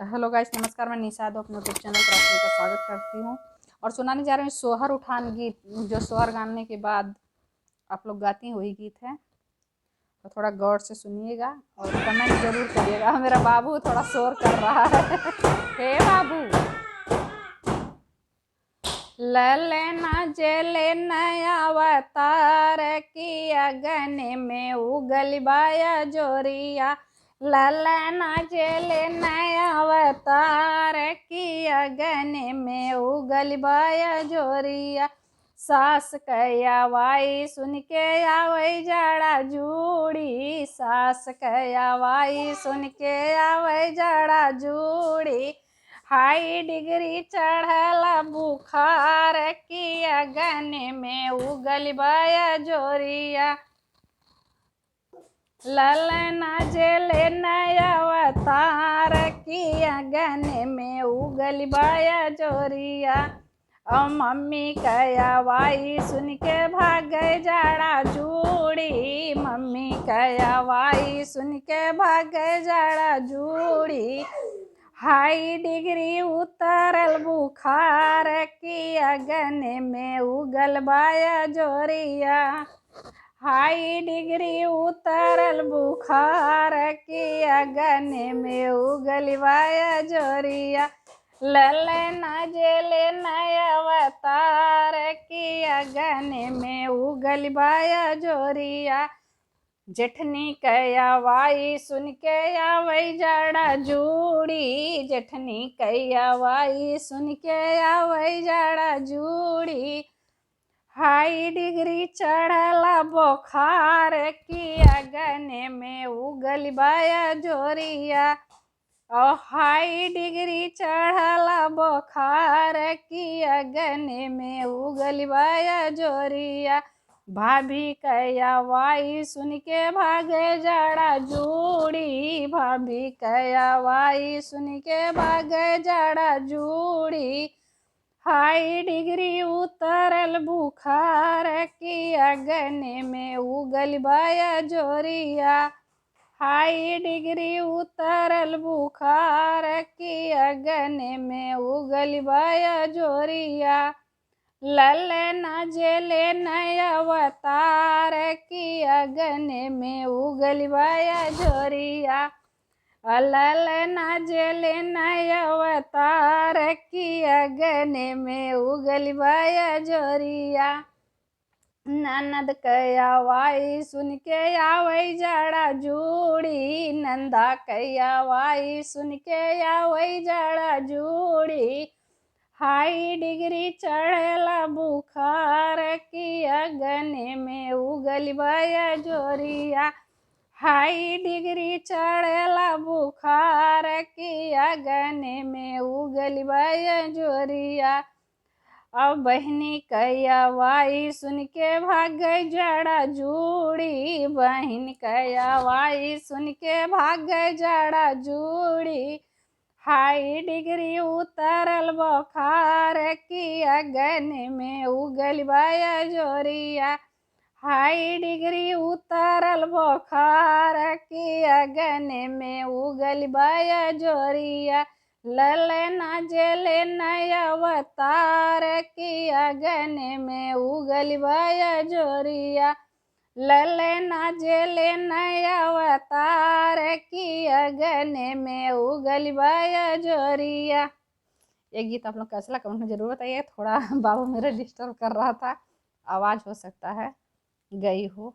Hello guys, नमस्कार। मैं निशा अपने यूट्यूब चैनल पर आप सभी का स्वागत करती हूँ और सुनाने जा रही हूँ सोहर उठान गीत, जो सोहर गाने के बाद आप लोग गाती हैं वही गीत है। तो थोड़ा गौर से सुनिएगा और कमेंट जरूर करिएगा। मेरा बाबू थोड़ा शोर कर रहा है। हे बाबू, ललना जेले नया अवतार की अगन में उगल बाया जोरिया। ललना जेले नया अवतार की अगन में उगल बाया जोरिया। सास कया वाई सुन के आवै जाड़ा जूड़ी। सास कया वाई सुन के आवै जाड़ा जूड़ी। हाई डिग्री चढ़ला बुखार की अगन में उगल बाया जोरिया। ललना जेले नया अवतार की अगन में उगल बाया जोरिया। और मम्मी कया वाई सुन के भाग जाड़ा जूड़ी। मम्मी कया वाई सुन के भाग जाड़ा जूड़ी। हाई डिग्री उतरल बुखार की अगन में उगल बाया जोरिया। हाई डिग्री उतरल बुखार की अगन में उगल बाया जोरिया। ललना जेले नया अवतार की अगन में उगल बाया जोरिया। जेठनी कया वाई सुन के आवै जाड़ा जूड़ी। जेठनी कया वाई सुन के आवै जाड़ा जूड़ी। हाई डिग्री चढ़ला बुखार की अगन में उगल बाया जोरिया। और हाई डिग्री चढ़ला बुखार की अगन में उगल बाया जोरिया। भाभी कया वाई सुन के भागे जाड़ा जूड़ी। भाभी कया वाई सुन के भागे जाड़ा जूड़ी। हाई डिग्री उतरल बुखार की अगन में उगल बाया जोरिया। हाई डिग्री उतरल बुखार की अगन में उगल बाया जोरिया। ललना जेले नया अवतार की अगन में उगल बाया जोरिया। ललना जेले नया अवतार की अगन में उगल बाया जोरिया। ननद कया वाई सुन के आवै जाड़ा जूड़ी। नंदा कया वाई सुन के आवै जाड़ा जूड़ी। हाई डिग्री चढ़ला बुखार की अगन में उगल बाया जोरिया। हाई डिग्री चढ़ला बुखार की अगन में उगल बाया जोरिया। अब बहनी कया वाई सुन के भाग जाड़ा जूड़ी। बहन कया वाई सुन के भाग जाड़ा जूड़ी। हाई डिग्री उतरल बुखार की अगन में उगल बाया जोरिया। हाई डिग्री उतरल बुखार की अगन में उगल बाया जोरिया। ललना जेले नया अवतार की अगन में उगल बाया जोरिया। ललना जेले नया अवतार की अगन में उगल बाया जोरिया। ये गीत आप लोग कैसा लगा कमेंट में जरूर बताइए। थोड़ा बाबू मेरे डिस्टर्ब कर रहा था, आवाज़ हो सकता है गई हो।